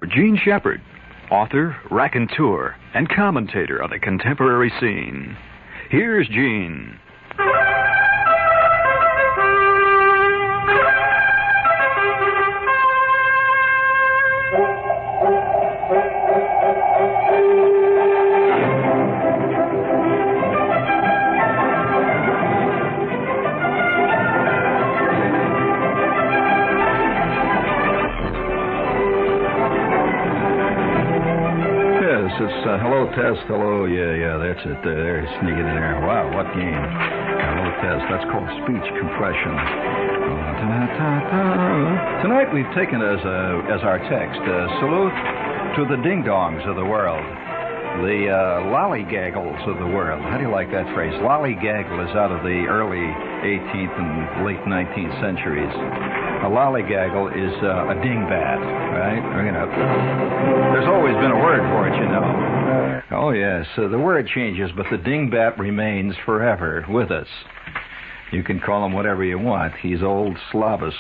Gene Shepard, author, raconteur, and commentator on the contemporary scene. Here's Gene. Hello, test. Hello, yeah, that's it. There, sneaking in there. Wow, what game? Hello, test. That's called speech compression. Tonight we've taken as our text, salute to the ding-dongs of the world, the lollygaggles of the world. How do you like that phrase? Lollygaggle is out of the early 18th and late 19th centuries. A lollygaggle is a dingbat, right? There's always been a word for it, you know. Oh, yes. The word changes, but the dingbat remains forever with us. You can call him whatever you want. He's old Slobs.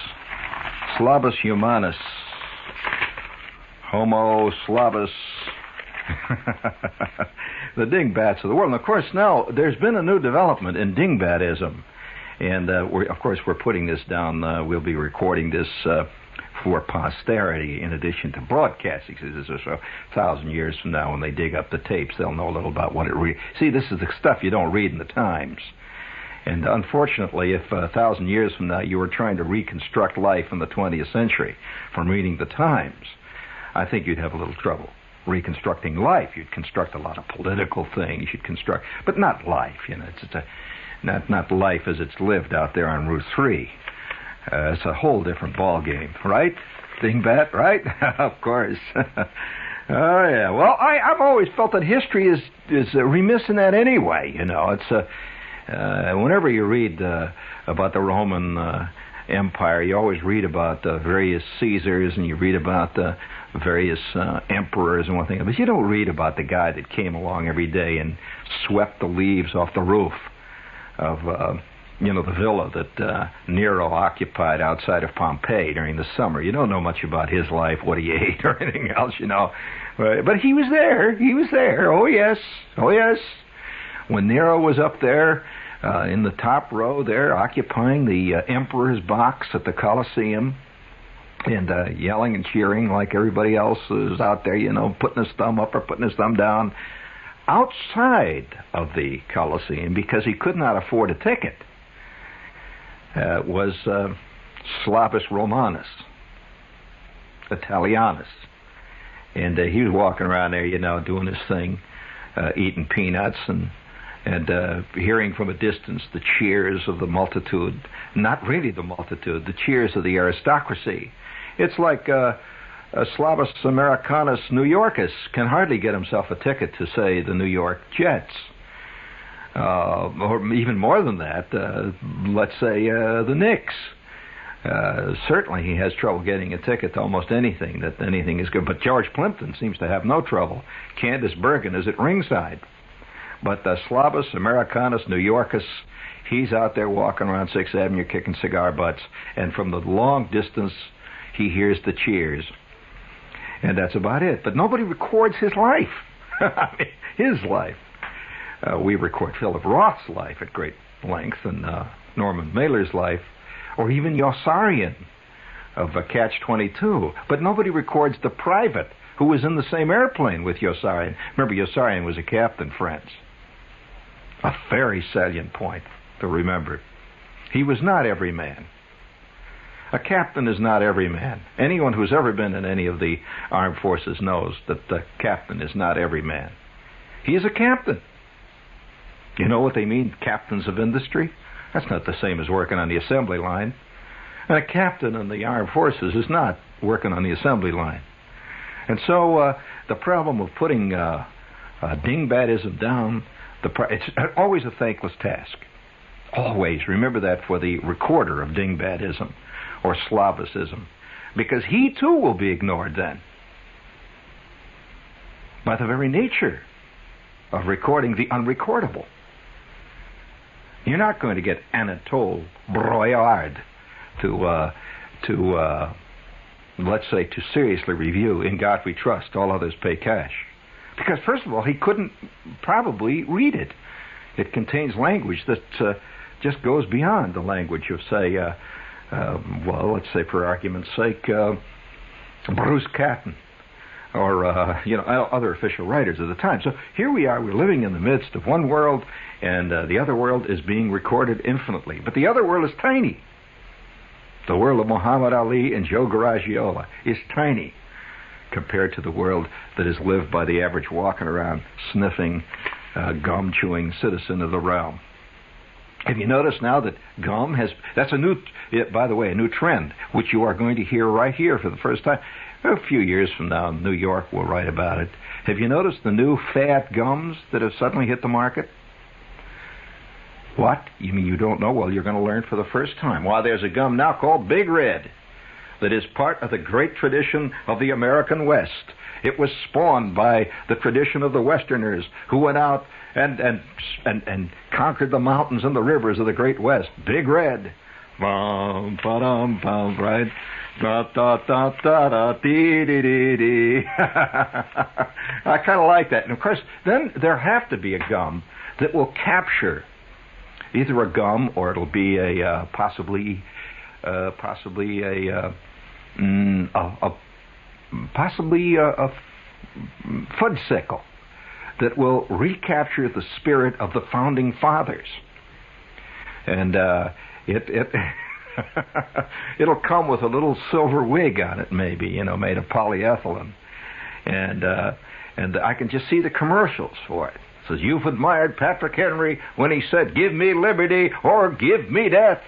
Slobus humanus. Homo Slobus. The dingbats of the world. And, of course, now there's been a new development in dingbatism. And, we're putting this down. We'll be recording this for posterity in addition to broadcasting. This is 1,000 years from now when they dig up the tapes. They'll know a little about what it See, this is the stuff you don't read in the Times. And unfortunately, if 1,000 years from now you were trying to reconstruct life in the 20th century from reading the Times, I think you'd have a little trouble reconstructing life. You'd construct a lot of political things. You'd construct, but not life. You know, it's not life as it's lived out there on Route 3. It's a whole different ball game, right? Dingbat, right? Of course. Oh yeah. Well, I've always felt that history is remiss in that anyway. You know, it's whenever you read about the Roman Empire, you always read about various Caesars and you read about various emperors and one thing, but you don't read about the guy that came along every day and swept the leaves off the roof of the villa that Nero occupied outside of Pompeii during the summer. You don't know much about his life, what he ate, or anything else, you know. But he was there. He was there. Oh, yes. Oh, yes. When Nero was up there in the top row there, occupying the emperor's box at the Colosseum, and yelling and cheering like everybody else is out there, you know, putting his thumb up or putting his thumb down, outside of the Colosseum, because he could not afford a ticket, was Slobus Romanus, Italianus. And he was walking around there, you know, doing his thing, eating peanuts and hearing from a distance the cheers of the multitude. Not really the multitude, the cheers of the aristocracy. It's like Slobus Americanus New Yorkus can hardly get himself a ticket to, say, the New York Jets. Or even more than that, let's say the Knicks. Certainly he has trouble getting a ticket to almost anything, that anything is good. But George Plimpton seems to have no trouble. Candace Bergen is at ringside. But Slobus Americanus New Yorkus, he's out there walking around 6th Avenue kicking cigar butts, and from the long distance he hears the cheers. And that's about it. But nobody records his life. His life. We record Philip Roth's life at great length, and Norman Mailer's life, or even Yossarian of Catch-22. But nobody records the private who was in the same airplane with Yossarian. Remember, Yossarian was a captain, friends. A very salient point to remember. He was not every man. A captain is not every man. Anyone who's ever been in any of the armed forces knows that the captain is not every man. He is a captain. You know what they mean, captains of industry? That's not the same as working on the assembly line. And a captain in the armed forces is not working on the assembly line. And so the problem of putting dingbatism down, it's always a thankless task. Always. Remember that for the recorder of dingbatism or Slobism, because he too will be ignored then by the very nature of recording the unrecordable. You're not going to get Anatole Broyard to let's say, to seriously review In God We Trust, All Others Pay Cash. Because, first of all, he couldn't probably read it. It contains language that just goes beyond the language of, say, well, let's say, for argument's sake, Bruce Catton, or other official writers of the time. So here we are, we're living in the midst of one world, and the other world is being recorded infinitely. But the other world is tiny. The world of Muhammad Ali and Joe Garagiola is tiny compared to the world that is lived by the average walking around, sniffing, gum-chewing citizen of the realm. Have you noticed now that gum has... That's a new trend, which you are going to hear right here for the first time. A few years from now, New York will write about it. Have you noticed the new fat gums that have suddenly hit the market? What? You mean you don't know? Well, you're going to learn for the first time. Why, there's a gum now called Big Red that is part of the great tradition of the American West. It was spawned by the tradition of the Westerners who went out and conquered the mountains and the rivers of the Great West. Big Red. Bum, ba-dum, bum, right? Da, da, da, da, da, dee, dee, dee, dee. I kind of like that. And, of course, then there have to be a gum that will capture either a gum or it'll be a possibly a fudsicle that will recapture the spirit of the founding fathers. And it'll come with a little silver wig on it, maybe, made of polyethylene. And I can just see the commercials for it. It says, "You've admired Patrick Henry when he said, 'Give me liberty or give me death.'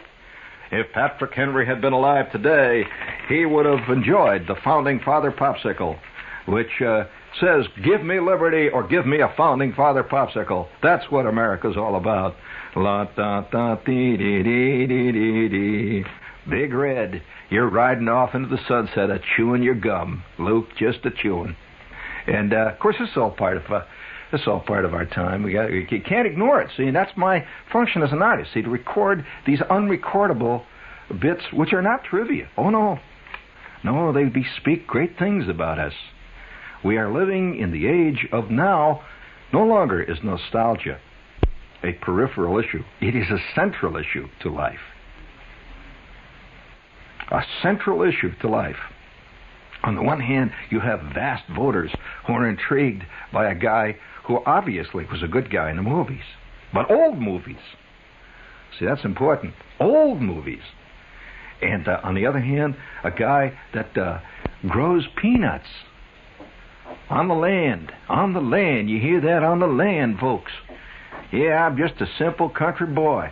If Patrick Henry had been alive today, he would have enjoyed the Founding Father popsicle, which says, 'Give me liberty or give me a Founding Father popsicle.' That's what America's all about. La da da dee dee dee dee dee dee. Big Red, you're riding off into the sunset, a-chewing your gum, Luke, just a-chewing." And of course, this is all part of our time. You can't ignore it. See, and that's my function as an artist. See, to record these unrecordable bits, which are not trivia. Oh no, they bespeak great things about us. We are living in the age of now. No longer is nostalgia a peripheral issue. It is a central issue to life. A central issue to life. On the one hand, you have vast voters who are intrigued by a guy who obviously was a good guy in the movies. But old movies. See, that's important. Old movies. And on the other hand, a guy that grows peanuts on the land. On the land. You hear that? On the land, folks. Yeah, I'm just a simple country boy.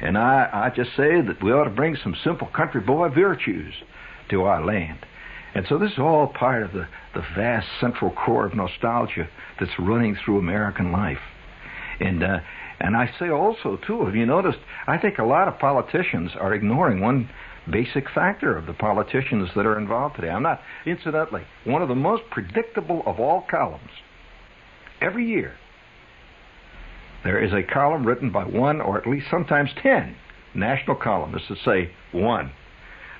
And I just say that we ought to bring some simple country boy virtues to our land. And so this is all part of the vast central core of nostalgia that's running through American life. And I say also, too, have you noticed, I think a lot of politicians are ignoring one basic factor of the politicians that are involved today. Incidentally, one of the most predictable of all columns, every year, there is a column written by one or at least sometimes 10 national columnists that say, 1,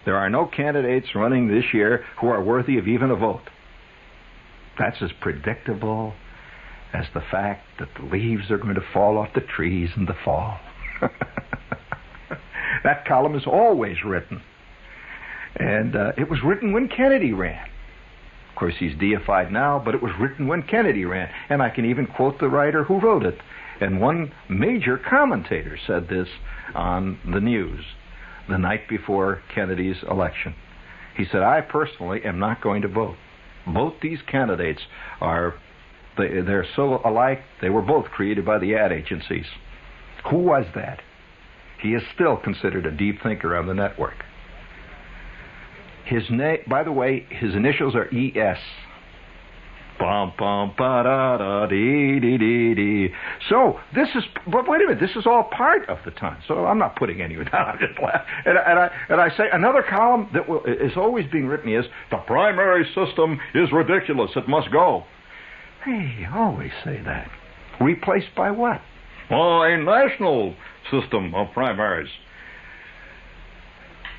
there are no candidates running this year who are worthy of even a vote. That's as predictable as the fact that the leaves are going to fall off the trees in the fall. That column is always written. And it was written when Kennedy ran. Of course, he's deified now, but it was written when Kennedy ran. And I can even quote the writer who wrote it. And one major commentator said this on the news the night before Kennedy's election. He said, "I personally am not going to vote. Both these candidates they're so alike, they were both created by the ad agencies." Who was that? He is still considered a deep thinker on the network. His name, by the way, his initials are E.S. Bum, bum, ba-da-da, dee-dee-dee-dee. So, but wait a minute, this is all part of the time. So I'm not putting any of that. I'm just laughing. And I say, another column that is always being written is, "The primary system is ridiculous. It must go." Hey, you always say that. Replaced by what? Well, a national system of primaries.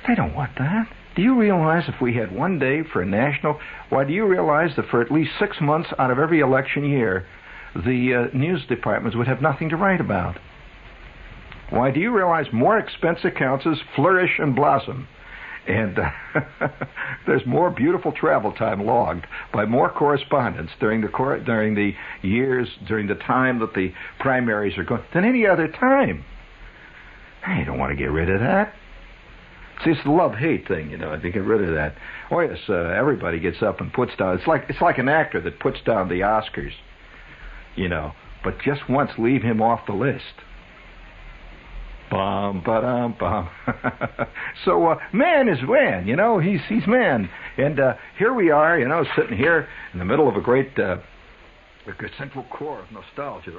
They don't want that. Do you realize if we had one day for a national... Why, do you realize that for at least 6 months out of every election year, the news departments would have nothing to write about? Why, do you realize more expense accounts flourish and blossom? And there's more beautiful travel time logged by more correspondents during the years, during the time that the primaries are going, than any other time. I don't want to get rid of that. See, it's the love-hate thing, you know. To get rid of that. Oh yes, everybody gets up and puts down. It's like an actor that puts down the Oscars, you know. But just once, leave him off the list. Bum, ba-dum, bum. So, man is man, you know. He's man. And here we are, you know, sitting here in the middle of a great central core of nostalgia.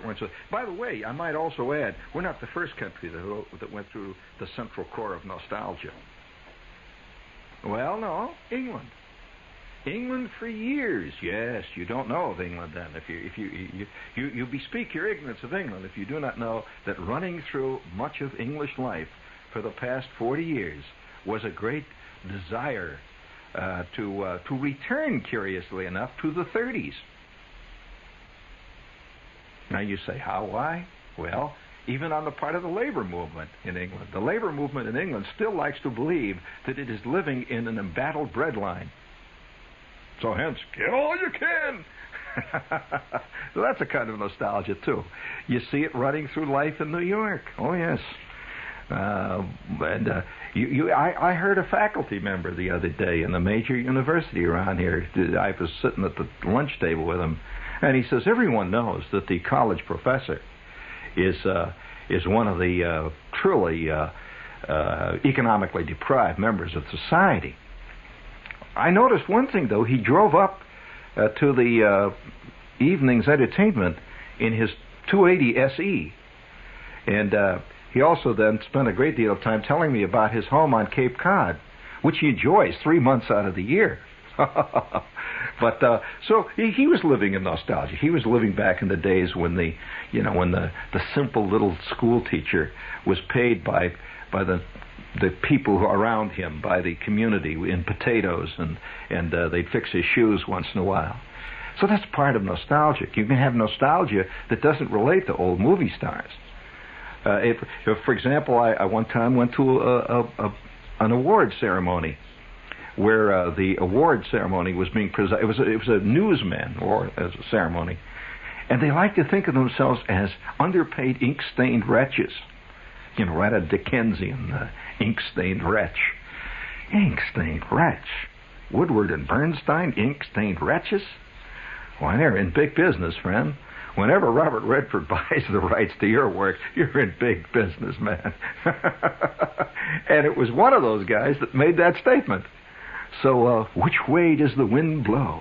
By the way, I might also add, we're not the first country that went through the central core of nostalgia. Well, no, England. England for years. Yes, you don't know of England then. If you bespeak your ignorance of England if you do not know that running through much of English life for the past 40 years was a great desire to return, curiously enough, to the 30s. Now you say, how, why? Well, even on the part of the labor movement in England. The labor movement in England still likes to believe that it is living in an embattled breadline. So hence, get all you can. So that's a kind of nostalgia, too. You see it running through life in New York. Oh, yes. I heard a faculty member the other day in a major university around here. I was sitting at the lunch table with him. And he says, everyone knows that the college professor is one of the truly economically deprived members of society. I noticed one thing, though. He drove up to the evening's entertainment in his 280 SE. And he also then spent a great deal of time telling me about his home on Cape Cod, which he enjoys 3 months out of the year. But so he was living in nostalgia. He was living back in the days when the simple little school teacher was paid by the people who are around him, by the community in potatoes, and they'd fix his shoes once in a while. So that's part of nostalgia. You can have nostalgia that doesn't relate to old movie stars. If, for example, I one time went to an award ceremony where the award ceremony was being presented. It was a newsman or as a ceremony, and they like to think of themselves as underpaid, ink-stained wretches. You know, right, a Dickensian ink-stained wretch. Ink-stained wretch. Woodward and Bernstein, ink-stained wretches? Why, they're in big business, friend. Whenever Robert Redford buys the rights to your work, you're in big business, man. And it was one of those guys that made that statement. So, which way does the wind blow?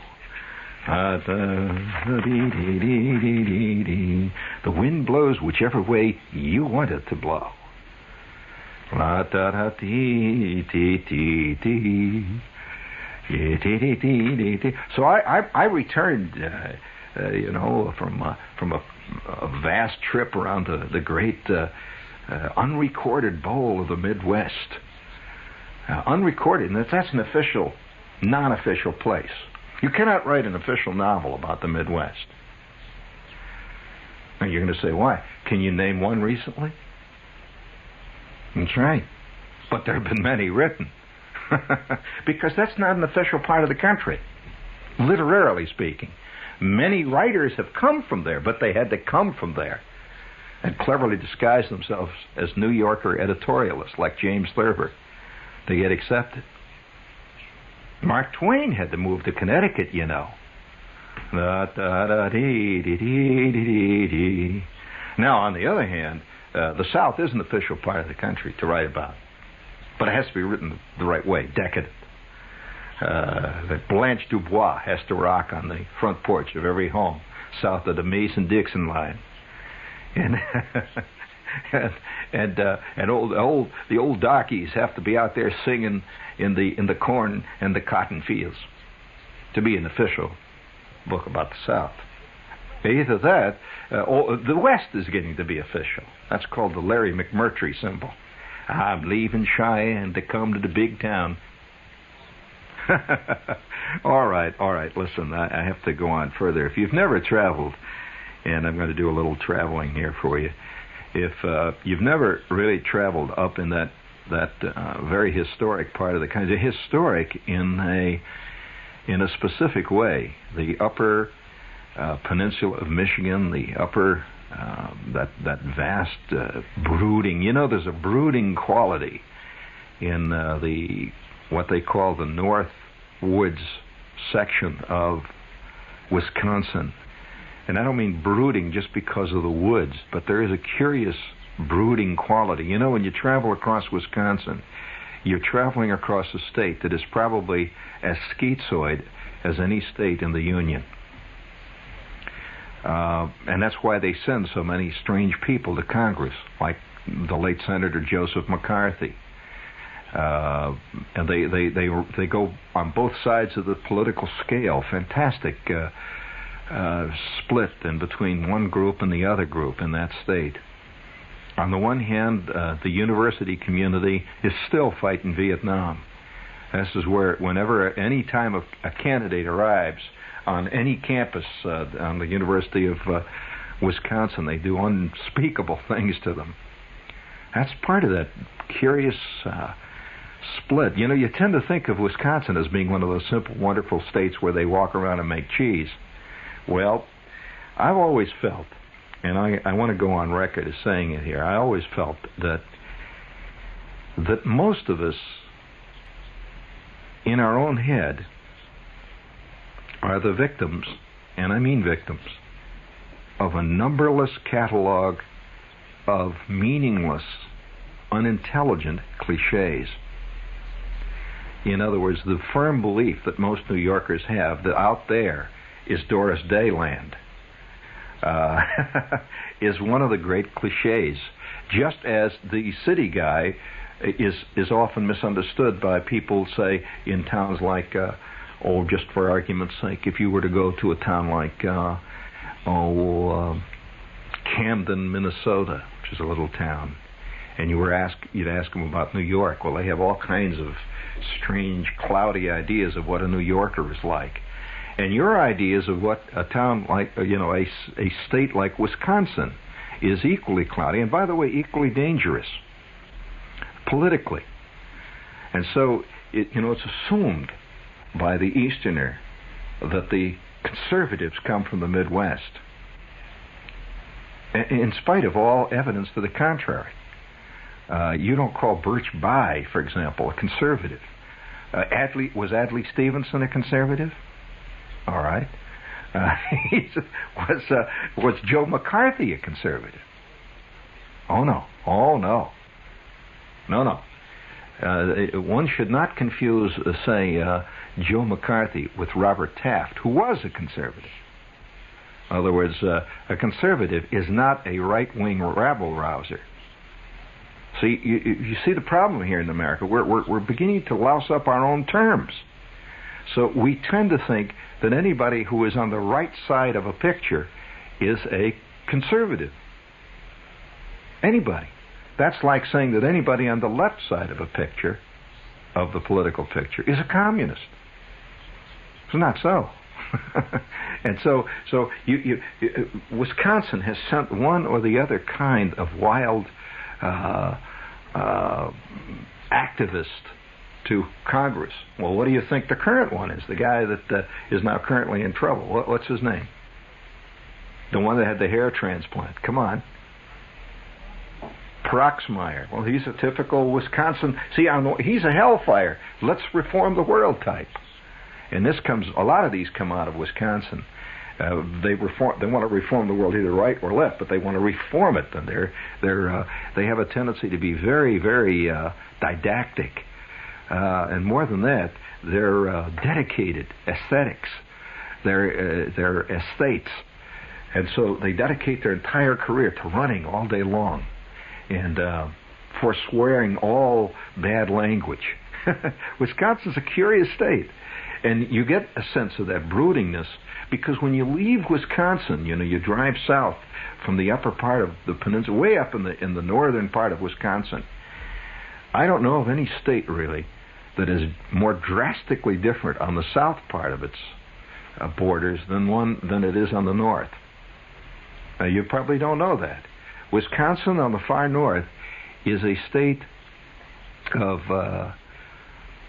The wind blows whichever way you want it to blow. So I returned, from a vast trip around the great unrecorded bowl of the Midwest. Unrecorded, and that's an official, non-official place. You cannot write an official novel about the Midwest. Now you're going to say, why? Can you name one recently? That's right. But there have been many written. Because that's not an official part of the country, literarily speaking. Many writers have come from there, but they had to come from there and cleverly disguise themselves as New Yorker editorialists like James Thurber to get accepted. Mark Twain had to move to Connecticut, you know. Now, on the other hand, the South is an official part of the country to write about. But it has to be written the right way, decadent. That Blanche Dubois has to rock on the front porch of every home south of the Mason-Dixon line. And the old darkies have to be out there singing in the corn and the cotton fields to be an official book about the South. Either that, or the West is getting to be official. That's called the Larry McMurtry symbol. I'm leaving Cheyenne to come to the big town. All right. Listen, I have to go on further. If you've never traveled, and I'm going to do a little traveling here for you, if you've never really traveled up in that very historic part of the country, historic in a specific way, the upper peninsula of Michigan, the upper that vast brooding. There's a brooding quality in what they call the North Woods section of Wisconsin. And I don't mean brooding just because of the woods, but there is a curious brooding quality. When you travel across Wisconsin, you're traveling across a state that is probably as schizoid as any state in the Union. And that's why they send so many strange people to Congress, like the late Senator Joseph McCarthy. And they go on both sides of the political scale. Fantastic split in between one group and the other group in that state. On the one hand, the university community is still fighting Vietnam. This is where, whenever any time a candidate arrives on any campus on the University of Wisconsin, they do unspeakable things to them. That's part of that curious split. You tend to think of Wisconsin as being one of those simple, wonderful states where they walk around and make cheese. Well, I've always felt, and I want to go on record as saying it here, I always felt that most of us, in our own head, are the victims, and I mean victims, of a numberless catalog of meaningless, unintelligent cliches. In other words, the firm belief that most New Yorkers have that out there is Doris Day land is one of the great cliches. Just as the city guy is often misunderstood by people, say, in towns like, just for argument's sake, if you were to go to a town like, Camden, Minnesota, which is a little town, and you'd ask them about New York. Well, they have all kinds of strange, cloudy ideas of what a New Yorker is like. And your ideas of what a town like, a state like Wisconsin is equally cloudy, and by the way, equally dangerous politically. And so, it's assumed by the Easterner that the conservatives come from the Midwest, in spite of all evidence to the contrary. You don't call Birch Bayh, for example, a conservative. Was Adlai Stevenson a conservative? All right. Was Joe McCarthy a conservative? Oh, no. No. One should not confuse, say, Joe McCarthy with Robert Taft, who was a conservative. In other words, a conservative is not a right-wing rabble-rouser. See, you see the problem here in America. We're beginning to louse up our own terms. So we tend to think that anybody who is on the right side of a picture is a conservative. Anybody. That's like saying that anybody on the left side of a picture, of the political picture, is a communist. It's not so. And so Wisconsin has sent one or the other kind of wild activist to Congress. Well, what do you think the current one is? The guy that is now currently in trouble. What's his name? The one that had the hair transplant. Come on. Proxmire. Well, he's a typical Wisconsin. See, he's a hellfire. Let's reform the world type. And a lot of these come out of Wisconsin. They want to reform the world either right or left, but they want to reform it. And they have a tendency to be very, very didactic. And more than that, they're dedicated aesthetics. They're aesthetes. And so they dedicate their entire career to running all day long and forswearing all bad language. Wisconsin's a curious state. And you get a sense of that broodingness because when you leave Wisconsin, you drive south from the upper part of the peninsula, way up in the northern part of Wisconsin. I don't know of any state, really, that is more drastically different on the south part of its borders than it is on the north. Now, you probably don't know that. Wisconsin on the far north is a state of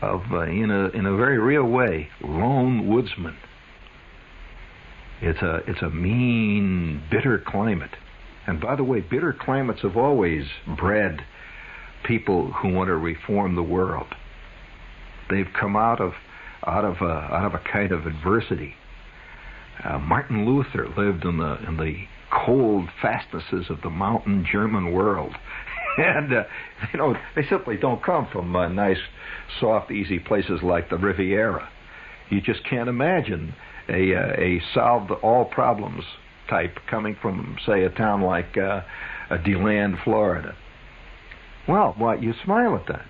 in a very real way, lone woodsmen. It's a mean, bitter climate. And by the way, bitter climates have always bred people who want to reform the world. They've come out of a kind of adversity. Martin Luther lived in the cold fastnesses of the mountain German world, and they simply don't come from nice, soft, easy places like the Riviera. You just can't imagine a solved all problems type coming from, say, a town like DeLand, Florida. Well, why you smile at that?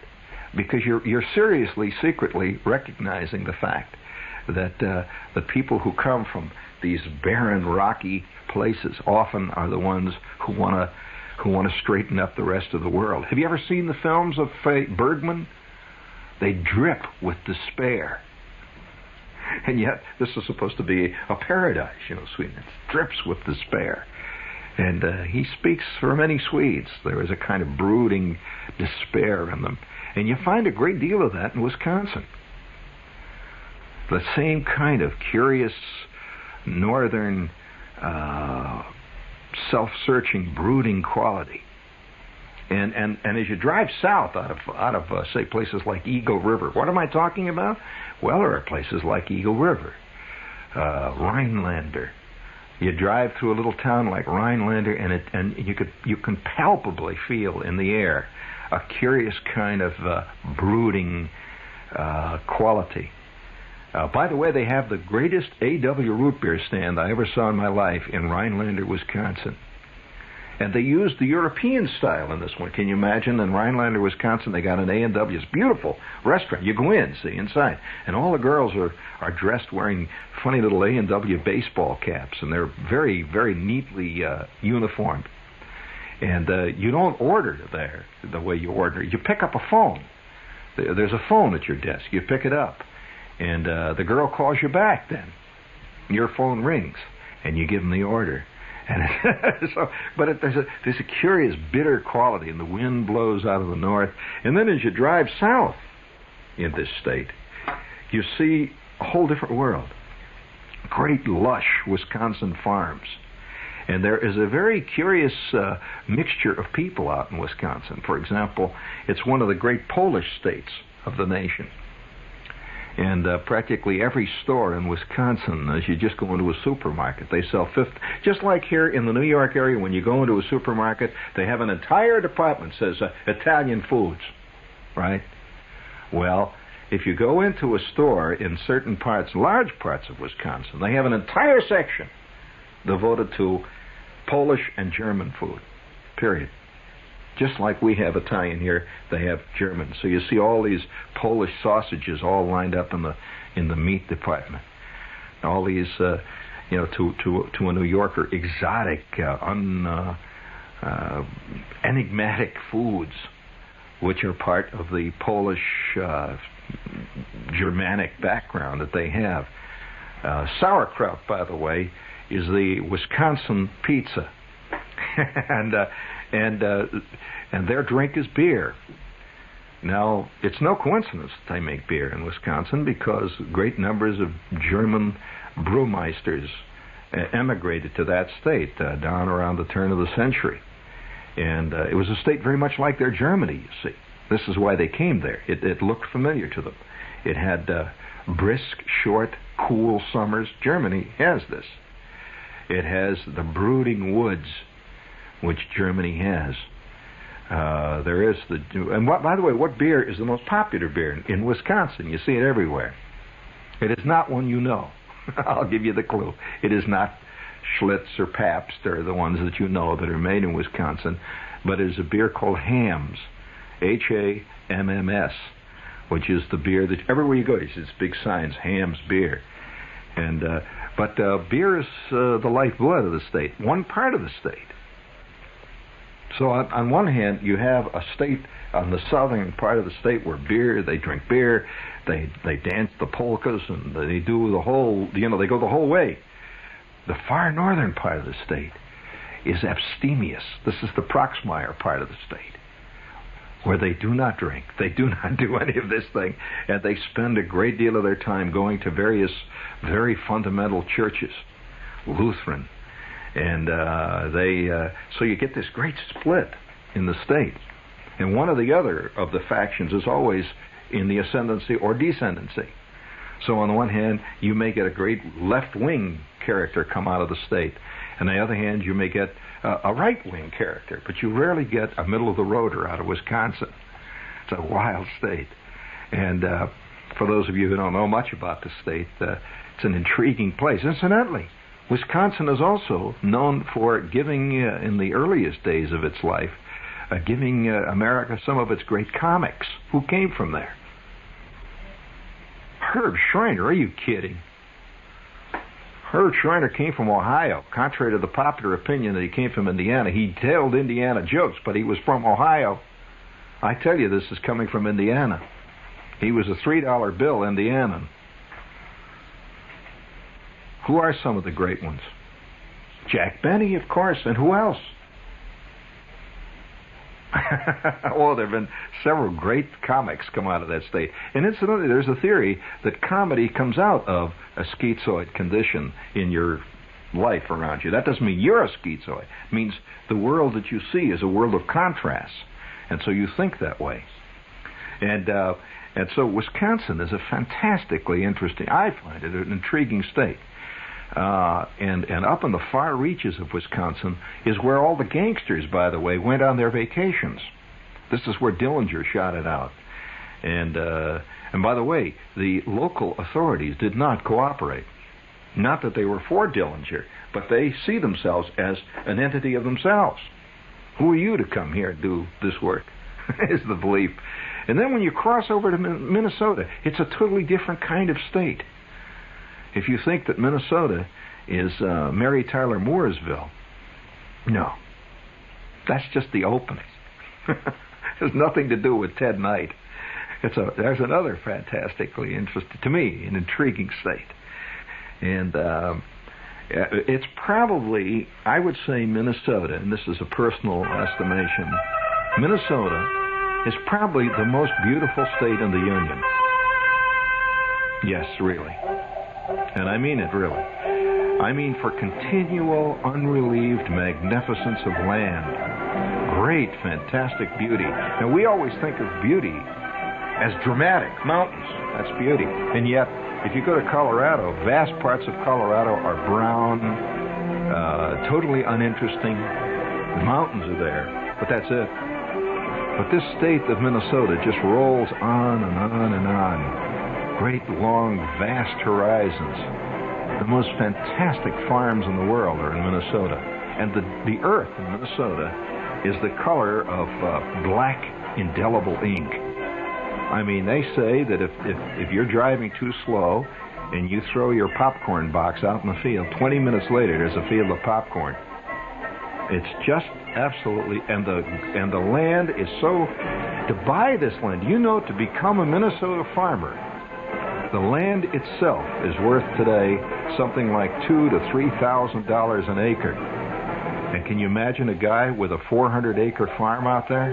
Because you're seriously, secretly recognizing the fact that the people who come from these barren, rocky places often are the ones who want to straighten up the rest of the world. Have you ever seen the films of Bergman? They drip with despair. And yet, this is supposed to be a paradise, Sweden. It drips with despair. And he speaks for many Swedes. There is a kind of brooding despair in them. And you find a great deal of that in Wisconsin. The same kind of curious, northern, self-searching, brooding quality. And as you drive south out of say, places like Eagle River, what am I talking about? Well, there are places like Eagle River, Rhinelander. You drive through a little town like Rhinelander, and you can palpably feel in the air a curious kind of brooding quality. By the way, they have the greatest A.W. root beer stand I ever saw in my life in Rhinelander, Wisconsin. And they used the European style in this one. Can you imagine? In Rhinelander, Wisconsin, they got an A&W. It's a beautiful restaurant. You go in, see, inside. And all the girls are dressed wearing funny little A&W baseball caps. And they're very, very neatly uniformed. And you don't order there the way you order. You pick up a phone. There's a phone at your desk. You pick it up. And the girl calls you back then. Your phone rings. And you give them the order. And there's a curious bitter quality, and the wind blows out of the north. And then as you drive south in this state, you see a whole different world. Great lush Wisconsin farms. And there is a very curious mixture of people out in Wisconsin. For example, it's one of the great Polish states of the nation. And practically every store in Wisconsin, as you just go into a supermarket, they sell just like here in the New York area, when you go into a supermarket, they have an entire department that says Italian foods, right? Well, if you go into a store in certain parts, large parts of Wisconsin, they have an entire section devoted to Polish and German food, period. Just like we have Italian here, they have German. So you see all these Polish sausages all lined up in the meat department. All these, to a New Yorker, exotic, enigmatic foods, which are part of the Polish, Germanic background that they have. Sauerkraut, by the way, is the Wisconsin pizza, and their drink is beer. Now, it's no coincidence that they make beer in Wisconsin, because great numbers of German brewmeisters emigrated to that state down around the turn of the century. And it was a state very much like their Germany, you see. This is why they came there. It looked familiar to them. It had brisk, short, cool summers. Germany has this. It has the brooding woods, which Germany has. There is by the way, what beer is the most popular beer in Wisconsin? You see it everywhere. It is not one you know. I'll give you the clue. It is not Schlitz or Pabst or the ones that you know that are made in Wisconsin, but it is a beer called Hamm's, Hamms, which is the beer that everywhere you go, you see these big signs, Hamm's beer. And but beer is the lifeblood of the state, one part of the state. So on one hand, you have a state on the southern part of the state where they drink beer, they dance the polkas, and they do the whole, they go the whole way. The far northern part of the state is abstemious. This is the Proxmire part of the state, where they do not drink, they do not do any of this thing, and they spend a great deal of their time going to various very fundamental churches, Lutheran, and so you get this great split in the state. And one or the other of the factions is always in the ascendancy or descendancy. So on the one hand, you may get a great left-wing character come out of the state. On the other hand, you may get a right-wing character, but you rarely get a middle-of-the-roader out of Wisconsin. It's a wild state. And for those of you who don't know much about the state, it's an intriguing place. Incidentally, Wisconsin is also known for giving, in the earliest days of its life, giving America some of its great comics. Who came from there? Herb Schreiner, are you kidding? Herb Schreiner came from Ohio. Contrary to the popular opinion that he came from Indiana, he told Indiana jokes, but he was from Ohio. I tell you, this is coming from Indiana. He was a $3 bill Indianan. Who are some of the great ones? Jack Benny, of course, and who else? Well, there have been several great comics come out of that state. And incidentally, there's a theory that comedy comes out of a schizoid condition in your life around you. That doesn't mean you're a schizoid. It means the world that you see is a world of contrasts. And so you think that way. And so Wisconsin is a fantastically interesting, I find it an intriguing state. And up in the far reaches of Wisconsin is where all the gangsters, by the way, went on their vacations. This is where Dillinger shot it out. And by the way, the local authorities did not cooperate. Not that they were for Dillinger, but they see themselves as an entity of themselves. Who are you to come here and do this work? Is the belief. And then when you cross over to Minnesota, it's a totally different kind of state. If you think that Minnesota is Mary Tyler Mooresville, no. That's just the opening. It has nothing to do with Ted Knight. There's another fantastically interesting, to me, an intriguing state. And it's probably, I would say Minnesota, and this is a personal estimation, Minnesota is probably the most beautiful state in the Union. Yes, really. And I mean it, really. I mean for continual, unrelieved magnificence of land. Great, fantastic beauty. And we always think of beauty as dramatic. Mountains, that's beauty. And yet, if you go to Colorado, vast parts of Colorado are brown, totally uninteresting. The mountains are there, but that's it. But this state of Minnesota just rolls on and on and on. Great, long, vast horizons. The most fantastic farms in the world are in Minnesota. And the earth in Minnesota is the color of black, indelible ink. I mean, they say that if you're driving too slow and you throw your popcorn box out in the field, 20 minutes later there's a field of popcorn. It's just absolutely, and the land is so, to buy this land, to become a Minnesota farmer, the land itself is worth today something like $2,000 to $3,000 an acre. And can you imagine a guy with a 400-acre farm out there?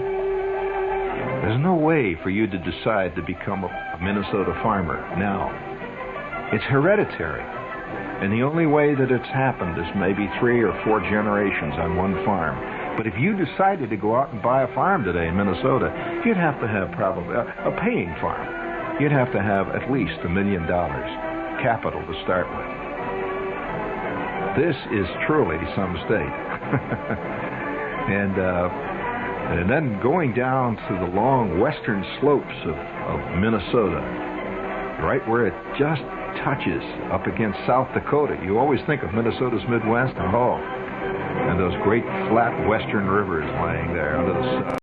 There's no way for you to decide to become a Minnesota farmer now. It's hereditary. And the only way that it's happened is maybe 3 or 4 generations on one farm. But if you decided to go out and buy a farm today in Minnesota, you'd have to have probably a paying farm. You'd have to have at least $1 million capital to start with. This is truly some state. And then going down to the long western slopes of Minnesota, right where it just touches up against South Dakota. You always think of Minnesota's Midwest, and those great flat western rivers lying there under the sun.